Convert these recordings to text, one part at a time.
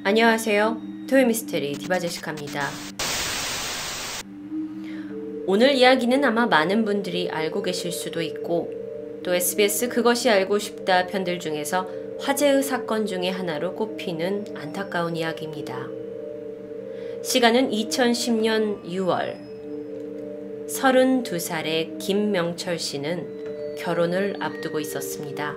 안녕하세요. 토요미스테리 디바제시카입니다. 오늘 이야기는 아마 많은 분들이 알고 계실 수도 있고 또 SBS 그것이 알고 싶다 편들 중에서 화제의 사건 중의 하나로 꼽히는 안타까운 이야기입니다. 시간은 2010년 6월 32살의 김명철 씨는 결혼을 앞두고 있었습니다.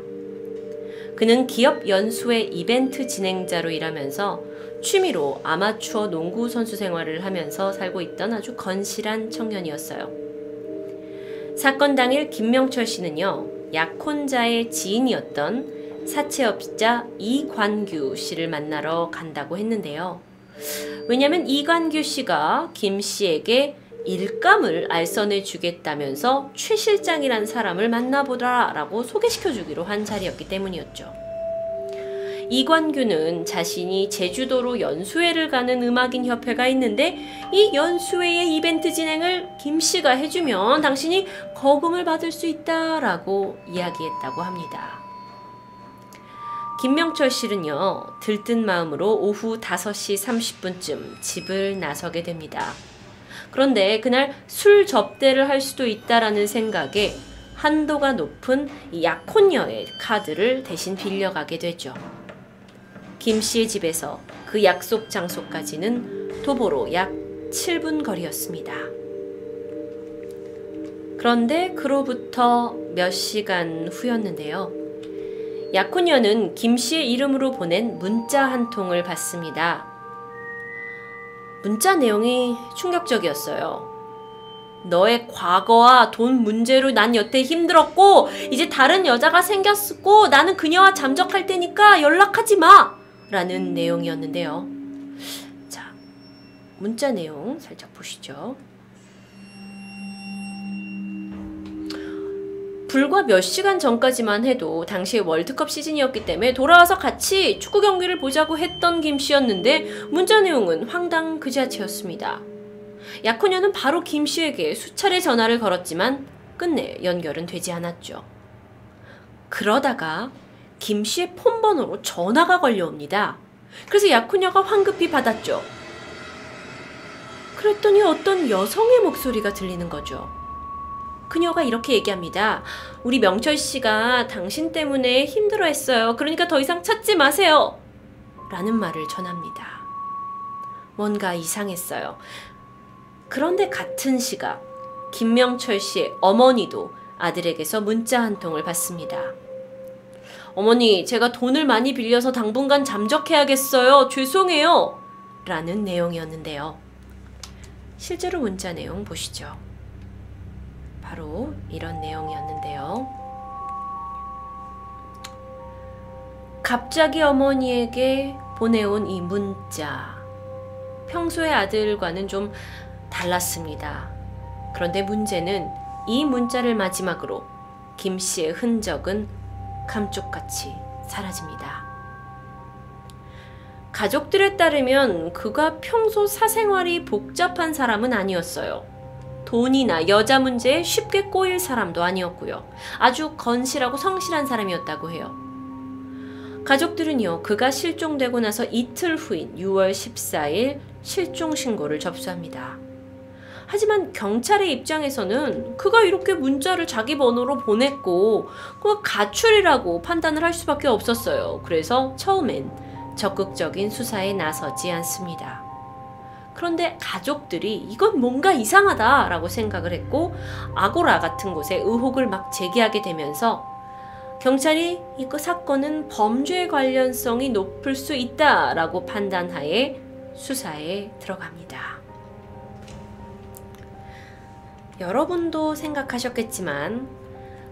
그는 기업 연수회 이벤트 진행자로 일하면서 취미로 아마추어 농구 선수 생활을 하면서 살고 있던 아주 건실한 청년이었어요. 사건 당일 김명철 씨는요, 약혼자의 지인이었던 사채업자 이관규 씨를 만나러 간다고 했는데요. 왜냐면 이관규 씨가 김 씨에게 일감을 알선해 주겠다면서 최 실장이란 사람을 만나보라 라고 소개시켜 주기로 한 자리였기 때문이었죠. 이관규는 자신이 제주도로 연수회를 가는 음악인 협회가 있는데 이 연수회의 이벤트 진행을 김 씨가 해주면 당신이 거금을 받을 수 있다라고 이야기했다고 합니다. 김명철 씨는요, 들뜬 마음으로 오후 5시 30분쯤 집을 나서게 됩니다. 그런데 그날 술 접대를 할 수도 있다라는 생각에 한도가 높은 이 약혼녀의 카드를 대신 빌려가게 되죠. 김 씨의 집에서 그 약속 장소까지는 도보로 약 7분 거리였습니다. 그런데 그로부터 몇 시간 후였는데요. 약혼녀는 김 씨의 이름으로 보낸 문자 한 통을 받습니다. 문자 내용이 충격적이었어요. 너의 과거와 돈 문제로 난 여태 힘들었고 이제 다른 여자가 생겼고 나는 그녀와 잠적할 테니까 연락하지 마! 라는 내용이었는데요. 자, 문자 내용 살짝 보시죠. 불과 몇 시간 전까지만 해도 당시에 월드컵 시즌이었기 때문에 돌아와서 같이 축구 경기를 보자고 했던 김 씨였는데 문자 내용은 황당 그 자체였습니다. 약혼녀는 바로 김 씨에게 수차례 전화를 걸었지만 끝내 연결은 되지 않았죠. 그러다가 김 씨의 폰번호로 전화가 걸려옵니다. 그래서 약혼녀가 황급히 받았죠. 그랬더니 어떤 여성의 목소리가 들리는 거죠. 그녀가 이렇게 얘기합니다. 우리 명철 씨가 당신 때문에 힘들어했어요. 그러니까 더 이상 찾지 마세요. 라는 말을 전합니다. 뭔가 이상했어요. 그런데 같은 시각 김명철 씨의 어머니도 아들에게서 문자 한 통을 받습니다. 어머니, 제가 돈을 많이 빌려서 당분간 잠적해야겠어요. 죄송해요. 라는 내용이었는데요. 실제로 문자 내용 보시죠. 바로 이런 내용이었는데요. 갑자기 어머니에게 보내온 이 문자. 평소의 아들과는 좀 달랐습니다. 그런데 문제는 이 문자를 마지막으로 김 씨의 흔적은 감쪽같이 사라집니다. 가족들에 따르면 그가 평소 사생활이 복잡한 사람은 아니었어요. 돈이나 여자 문제에 쉽게 꼬일 사람도 아니었고요. 아주 건실하고 성실한 사람이었다고 해요. 가족들은요, 그가 실종되고 나서 이틀 후인 6월 14일 실종 신고를 접수합니다. 하지만 경찰의 입장에서는 그가 이렇게 문자를 자기 번호로 보냈고 그가 가출이라고 판단을 할 수밖에 없었어요. 그래서 처음엔 적극적인 수사에 나서지 않습니다. 그런데 가족들이 이건 뭔가 이상하다라고 생각을 했고 아고라 같은 곳에 의혹을 막 제기하게 되면서 경찰이 이 사건은 범죄 관련성이 높을 수 있다라고 판단하에 수사에 들어갑니다. 여러분도 생각하셨겠지만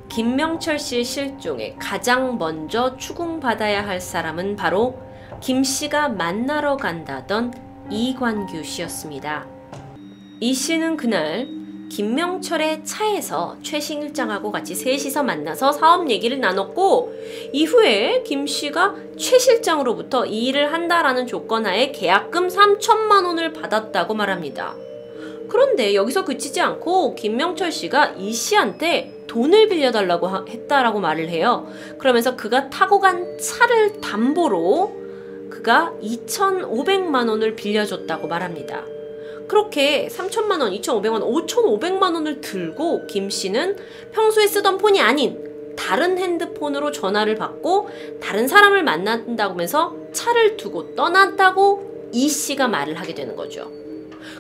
김명철 씨의 실종에 가장 먼저 추궁받아야 할 사람은 바로 김 씨가 만나러 간다던 이관규 씨였습니다. 이 씨는 그날 김명철의 차에서 최 실장하고 같이 셋이서 만나서 사업 얘기를 나눴고 이후에 김 씨가 최 실장으로부터 이 일을 한다라는 조건하에 계약금 3천만 원을 받았다고 말합니다. 그런데 여기서 그치지 않고 김명철 씨가 이 씨한테 돈을 빌려달라고 했다라고 말을 해요. 그러면서 그가 타고 간 차를 담보로 그가 2,500만 원을 빌려줬다고 말합니다. 그렇게 3,000만 원, 2,500만 원, 5,500만 원을 들고 김 씨는 평소에 쓰던 폰이 아닌 다른 핸드폰으로 전화를 받고 다른 사람을 만난다고 하면서 차를 두고 떠났다고 이 씨가 말을 하게 되는 거죠.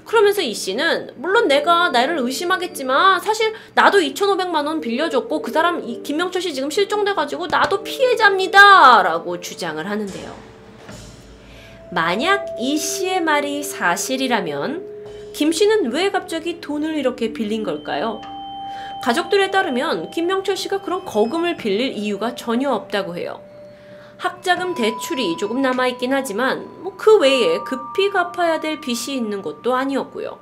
그러면서 이 씨는 물론 내가 나를 의심하겠지만 사실 나도 2,500만 원 빌려줬고 그 사람 김명철 씨 지금 실종돼가지고 나도 피해자입니다 라고 주장을 하는데요. 만약 이 씨의 말이 사실이라면 김 씨는 왜 갑자기 돈을 이렇게 빌린 걸까요? 가족들에 따르면 김명철 씨가 그런 거금을 빌릴 이유가 전혀 없다고 해요. 학자금 대출이 조금 남아있긴 하지만 그 외에 급히 갚아야 될 빚이 있는 것도 아니었고요.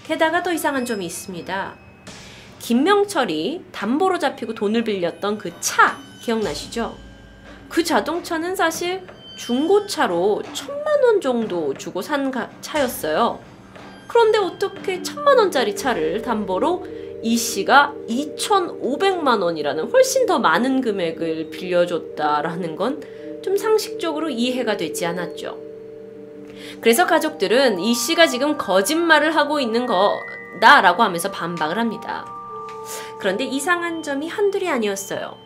게다가 더 이상한 점이 있습니다. 김명철이 담보로 잡히고 돈을 빌렸던 그 차 기억나시죠? 그 자동차는 사실 중고차로 1,000만 원 정도 주고 산 차였어요. 그런데 어떻게 1,000만 원짜리 차를 담보로 이 씨가 2,500만 원이라는 훨씬 더 많은 금액을 빌려줬다라는 건 좀 상식적으로 이해가 되지 않았죠. 그래서 가족들은 이 씨가 지금 거짓말을 하고 있는 거다라고 하면서 반박을 합니다. 그런데 이상한 점이 한둘이 아니었어요.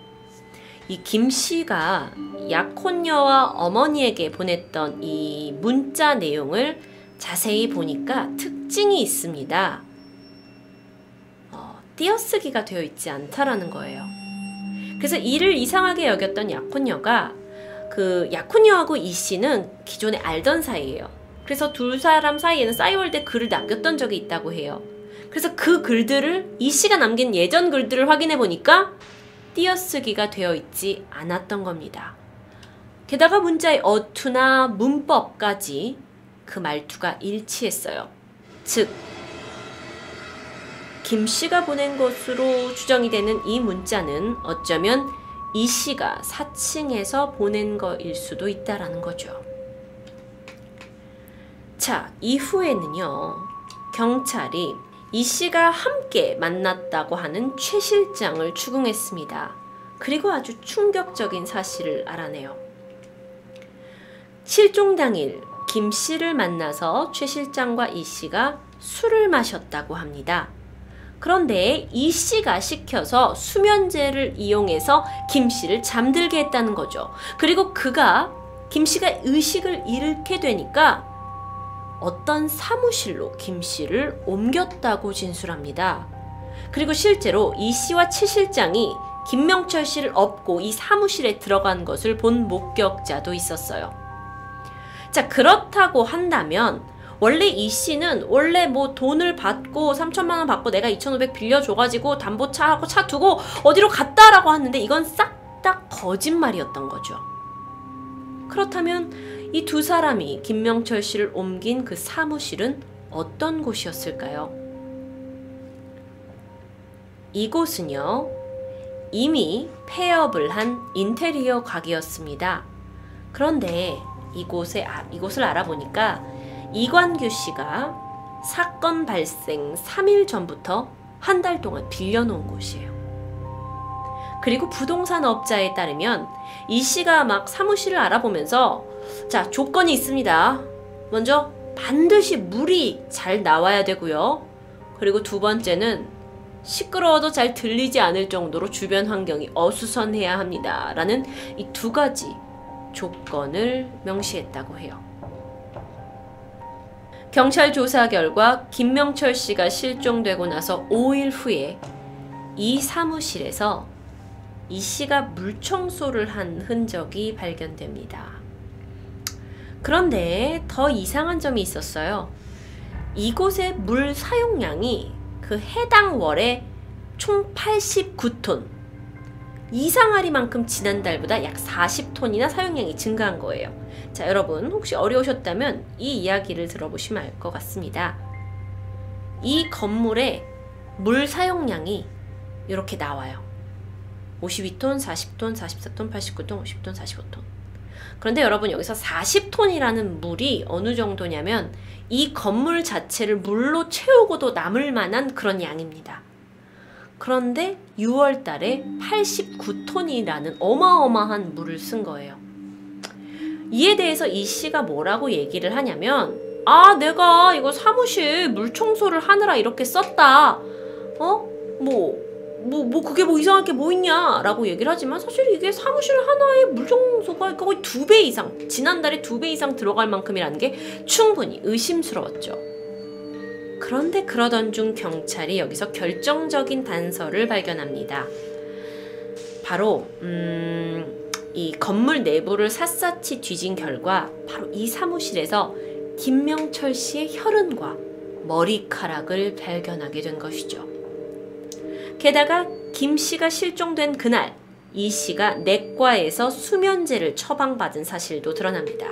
이 김 씨가 약혼녀와 어머니에게 보냈던 이 문자 내용을 자세히 보니까 특징이 있습니다. 띄어쓰기가 되어 있지 않다라는 거예요. 그래서 이를 이상하게 여겼던 약혼녀가 그 약혼녀하고 이 씨는 기존에 알던 사이예요. 그래서 두 사람 사이에는 싸이월드에 글을 남겼던 적이 있다고 해요. 그래서 그 글들을 이 씨가 남긴 예전 글들을 확인해 보니까 띄어쓰기가 되어 있지 않았던 겁니다. 게다가 문자의 어투나 문법까지 그 말투가 일치했어요. 즉 김 씨가 보낸 것으로 추정이 되는 이 문자는 어쩌면 이 씨가 사칭해서 보낸 거일 수도 있다라는 거죠. 자, 이후에는요. 경찰이 이 씨가 함께 만났다고 하는 최 실장을 추궁했습니다. 그리고 아주 충격적인 사실을 알아내요. 실종 당일 김 씨를 만나서 최 실장과 이 씨가 술을 마셨다고 합니다. 그런데 이 씨가 시켜서 수면제를 이용해서 김 씨를 잠들게 했다는 거죠. 그리고 김 씨가 의식을 잃게 되니까 어떤 사무실로 김 씨를 옮겼다고 진술합니다. 그리고 실제로 이 씨와 최 실장이 김명철 씨를 업고 이 사무실에 들어간 것을 본 목격자도 있었어요. 자, 그렇다고 한다면 원래 이 씨는 원래 뭐 돈을 받고 3,000만 원 받고 내가 2,500 빌려줘가지고 담보차하고 차 두고 어디로 갔다라고 하는데 이건 싹 다 거짓말이었던 거죠. 그렇다면 이 두 사람이 김명철 씨를 옮긴 그 사무실은 어떤 곳이었을까요? 이곳은요, 이미 폐업을 한 인테리어 가게였습니다. 그런데 이곳을 알아보니까 이관규 씨가 사건 발생 3일 전부터 한 달 동안 빌려놓은 곳이에요. 그리고 부동산 업자에 따르면 이 씨가 막 사무실을 알아보면서 자, 조건이 있습니다. 먼저 반드시 물이 잘 나와야 되고요. 그리고 두 번째는 시끄러워도 잘 들리지 않을 정도로 주변 환경이 어수선해야 합니다. 라는 이 두 가지 조건을 명시했다고 해요. 경찰 조사 결과 김명철 씨가 실종되고 나서 5일 후에 이 사무실에서 이 씨가 물 청소를 한 흔적이 발견됩니다. 그런데 더 이상한 점이 있었어요. 이곳의 물 사용량이 그 해당 월에 총 89톤, 이상하리만큼 지난달보다 약 40톤이나 사용량이 증가한 거예요. 자, 여러분 혹시 어려우셨다면 이 이야기를 들어보시면 알 것 같습니다. 이 건물의 물 사용량이 이렇게 나와요. 52톤, 40톤, 44톤, 89톤, 50톤, 45톤. 그런데 여러분 여기서 40톤이라는 물이 어느 정도냐면 이 건물 자체를 물로 채우고도 남을 만한 그런 양입니다. 그런데 6월 달에 89톤이라는 어마어마한 물을 쓴 거예요. 이에 대해서 이 씨가 뭐라고 얘기를 하냐면, 아, 내가 이거 사무실 물 청소를 하느라 이렇게 썼다. 그게 뭐 이상할 게 뭐 있냐 라고 얘기를 하지만, 사실 이게 사무실 하나의 물 청소가 거의 2배 이상, 지난달에 2배 이상 들어갈 만큼이라는 게 충분히 의심스러웠죠. 그런데 그러던 중 경찰이 여기서 결정적인 단서를 발견합니다. 바로 이 건물 내부를 샅샅이 뒤진 결과 바로 이 사무실에서 김명철 씨의 혈흔과 머리카락을 발견하게 된 것이죠. 게다가 김 씨가 실종된 그날 이 씨가 내과에서 수면제를 처방받은 사실도 드러납니다.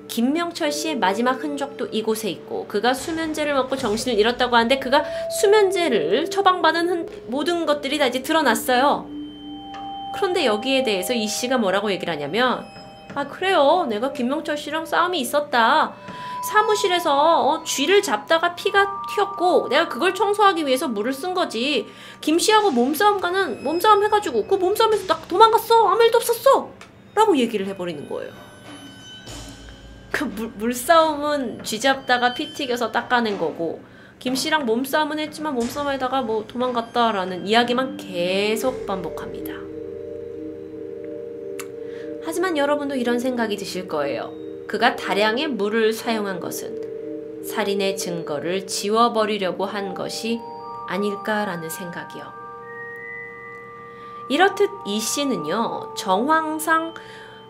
김명철 씨의 마지막 흔적도 이곳에 있고, 그가 수면제를 먹고 정신을 잃었다고 하는데 그가 수면제를 처방받은 모든 것들이 다 이제 드러났어요. 그런데 여기에 대해서 이 씨가 뭐라고 얘기를 하냐면, 아, 그래요, 내가 김명철 씨랑 싸움이 있었다. 사무실에서 쥐를 잡다가 피가 튀었고 내가 그걸 청소하기 위해서 물을 쓴 거지. 김 씨하고 몸싸움 해가지고 그 몸싸움에서 나 도망갔어. 아무 일도 없었어 라고 얘기를 해버리는 거예요. 그 물싸움은 쥐 잡다가 피 튀겨서 닦아낸 거고, 김 씨랑 몸싸움은 했지만 몸싸움에다가 뭐 도망갔다라는 이야기만 계속 반복합니다. 하지만 여러분도 이런 생각이 드실 거예요. 그가 다량의 물을 사용한 것은 살인의 증거를 지워버리려고 한 것이 아닐까라는 생각이요. 이렇듯 이 씨는요, 정황상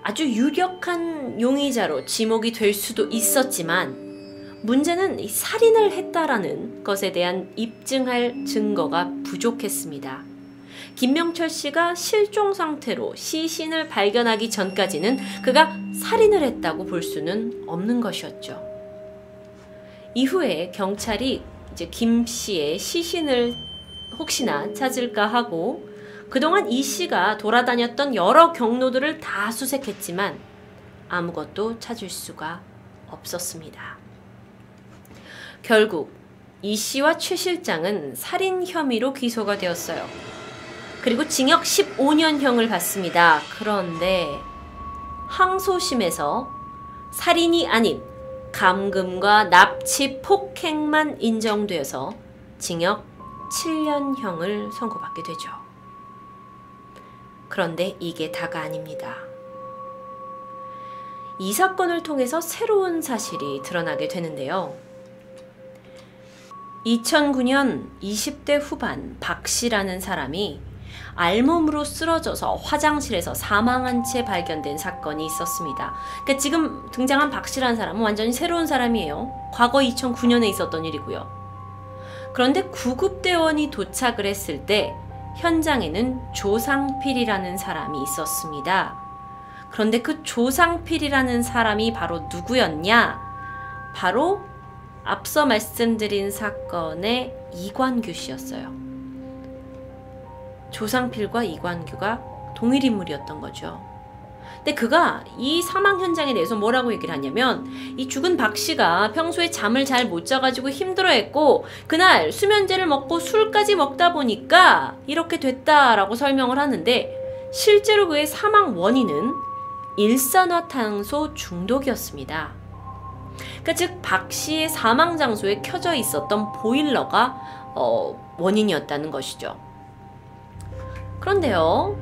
아주 유력한 용의자로 지목이 될 수도 있었지만, 문제는 이 살인을 했다라는 것에 대한 입증할 증거가 부족했습니다. 김명철 씨가 실종 상태로 시신을 발견하기 전까지는 그가 살인을 했다고 볼 수는 없는 것이었죠. 이후에 경찰이 이제 김 씨의 시신을 혹시나 찾을까 하고 그동안 이 씨가 돌아다녔던 여러 경로들을 다 수색했지만 아무것도 찾을 수가 없었습니다. 결국 이 씨와 최 실장은 살인 혐의로 기소가 되었어요. 그리고 징역 15년형을 받습니다. 그런데 항소심에서 살인이 아닌 감금과 납치 폭행만 인정되어서 징역 7년형을 선고받게 되죠. 그런데 이게 다가 아닙니다. 이 사건을 통해서 새로운 사실이 드러나게 되는데요. 2009년 20대 후반 박 씨라는 사람이 알몸으로 쓰러져서 화장실에서 사망한 채 발견된 사건이 있었습니다. 그러니까 지금 등장한 박 씨라는 사람은 완전히 새로운 사람이에요. 과거 2009년에 있었던 일이고요. 그런데 구급대원이 도착을 했을 때 현장에는 조상필이라는 사람이 있었습니다. 그런데 그 조상필이라는 사람이 바로 누구였냐? 바로 앞서 말씀드린 사건의 이관규 씨였어요. 조상필과 이관규가 동일 인물이었던 거죠. 근데 그가 이 사망 현장에 대해서 뭐라고 얘기를 하냐면, 이 죽은 박 씨가 평소에 잠을 잘 못 자가지고 힘들어했고 그날 수면제를 먹고 술까지 먹다 보니까 이렇게 됐다라고 설명을 하는데, 실제로 그의 사망 원인은 일산화탄소 중독이었습니다. 그러니까 즉 박 씨의 사망 장소에 켜져 있었던 보일러가 원인이었다는 것이죠. 그런데요,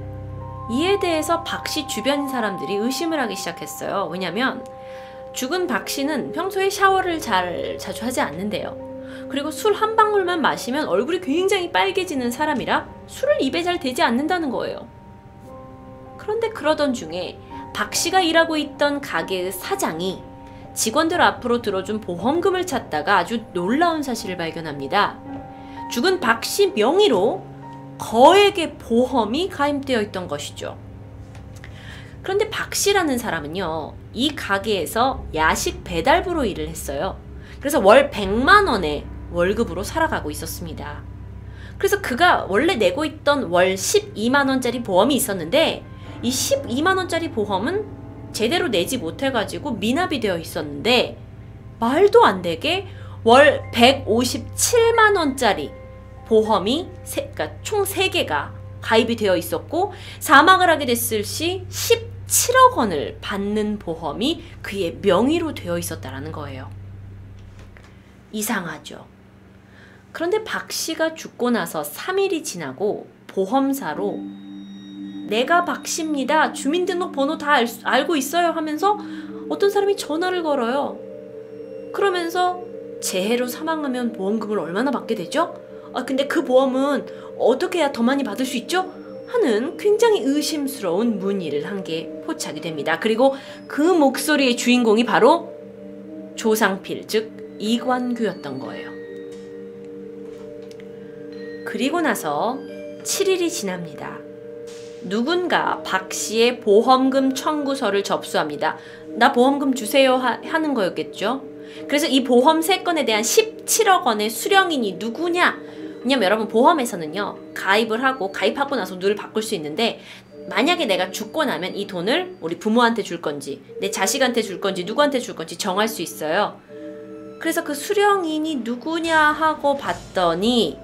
이에 대해서 박 씨 주변 사람들이 의심을 하기 시작했어요. 왜냐면 죽은 박 씨는 평소에 샤워를 자주 하지 않는데요. 그리고 술 한 방울만 마시면 얼굴이 굉장히 빨개지는 사람이라 술을 입에 잘 대지 않는다는 거예요. 그런데 그러던 중에 박 씨가 일하고 있던 가게의 사장이 직원들 앞으로 들어준 보험금을 찾다가 아주 놀라운 사실을 발견합니다. 죽은 박 씨 명의로 거액의 보험이 가입되어 있던 것이죠. 그런데 박 씨라는 사람은요, 이 가게에서 야식 배달부로 일을 했어요. 그래서 월 100만 원의 월급으로 살아가고 있었습니다. 그래서 그가 원래 내고 있던 월 12만 원짜리 보험이 있었는데, 이 12만 원짜리 보험은 제대로 내지 못해가지고 미납이 되어 있었는데, 말도 안 되게 월 157만 원짜리 보험이 그러니까 총 3개가 가입이 되어 있었고, 사망을 하게 됐을 시 17억 원을 받는 보험이 그의 명의로 되어 있었다라는 거예요. 이상하죠. 그런데 박 씨가 죽고 나서 3일이 지나고 보험사로 내가 박 씨입니다. 주민등록번호 다 알고 있어요 하면서 어떤 사람이 전화를 걸어요. 그러면서 재해로 사망하면 보험금을 얼마나 받게 되죠? 근데 그 보험은 어떻게 해야 더 많이 받을 수 있죠? 하는 굉장히 의심스러운 문의를 한 게 포착이 됩니다. 그리고 그 목소리의 주인공이 바로 조상필, 즉 이관규였던 거예요. 그리고 나서 7일이 지납니다. 누군가 박 씨의 보험금 청구서를 접수합니다. 나 보험금 주세요 하는 거였겠죠. 그래서 이 보험 3건에 대한 17억 원의 수령인이 누구냐? 왜냐면 여러분 보험에서는요, 가입하고 나서 늘 바꿀 수 있는데 만약에 내가 죽고 나면 이 돈을 우리 부모한테 줄 건지 내 자식한테 줄 건지 누구한테 줄 건지 정할 수 있어요. 그래서 그 수령인이 누구냐 하고 봤더니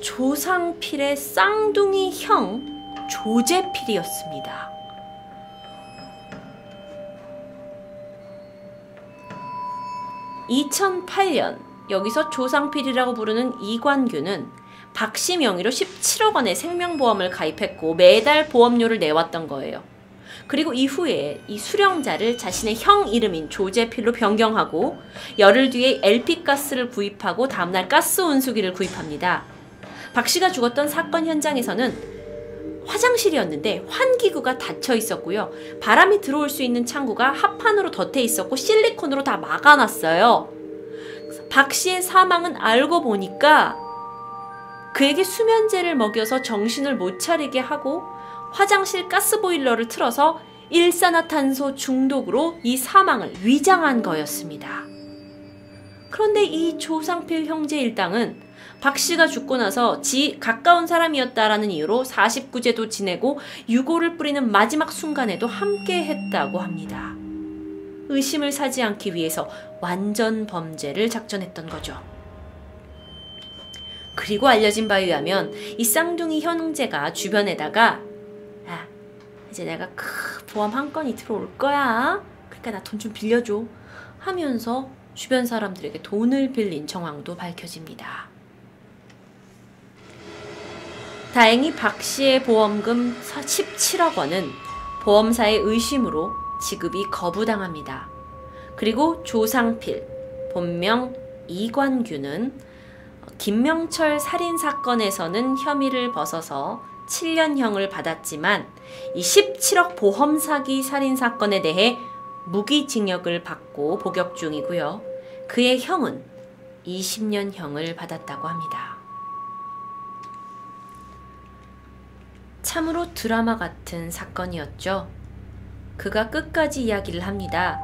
조상필의 쌍둥이 형 조재필이었습니다. (2008년) 여기서 조상필이라고 부르는 이관규는 박 씨 명의로 17억 원의 생명보험을 가입했고 매달 보험료를 내왔던 거예요. 그리고 이후에 이 수령자를 자신의 형 이름인 조재필로 변경하고 열흘 뒤에 LP가스를 구입하고 다음날 가스 온수기를 구입합니다. 박 씨가 죽었던 사건 현장에서는 화장실이었는데 환기구가 닫혀 있었고요. 바람이 들어올 수 있는 창구가 합판으로 덧해 있었고 실리콘으로 다 막아놨어요. 박 씨의 사망은 알고 보니까 그에게 수면제를 먹여서 정신을 못 차리게 하고 화장실 가스보일러를 틀어서 일산화탄소 중독으로 이 사망을 위장한 거였습니다. 그런데 이 조상필 형제 일당은 박 씨가 죽고 나서 가까운 사람이었다라는 이유로 49제도 지내고 유골을 뿌리는 마지막 순간에도 함께 했다고 합니다. 의심을 사지 않기 위해서 완전 범죄를 작전했던 거죠. 그리고 알려진 바에 의하면 이 쌍둥이 형제가 주변에다가 이제 내가 보험 한 건이 들어올 거야. 그러니까 나 돈 좀 빌려줘 하면서 주변 사람들에게 돈을 빌린 정황도 밝혀집니다. 다행히 박 씨의 보험금 17억 원은 보험사의 의심으로 지급이 거부당합니다. 그리고 조상필, 본명 이관규는 김명철 살인사건에서는 혐의를 벗어서 7년형을 받았지만 이 17억 보험 사기 살인사건에 대해 무기징역을 받고 복역 중이고요. 그의 형은 20년형을 받았다고 합니다. 참으로 드라마 같은 사건이었죠. 그가 끝까지 이야기를 합니다.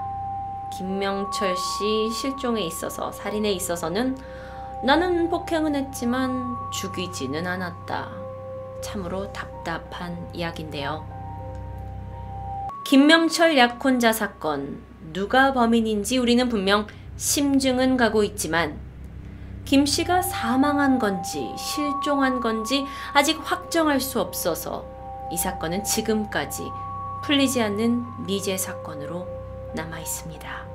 김명철 씨 실종에 있어서, 살인에 있어서는 나는 폭행은 했지만 죽이지는 않았다. 참으로 답답한 이야기인데요. 김명철 약혼자 사건, 누가 범인인지 우리는 분명 심증은 가고 있지만 김 씨가 사망한 건지 실종한 건지 아직 확정할 수 없어서 이 사건은 지금까지 풀리지 않는 미제 사건으로 남아 있습니다.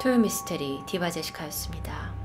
토요 미스테리 디바 제시카였습니다.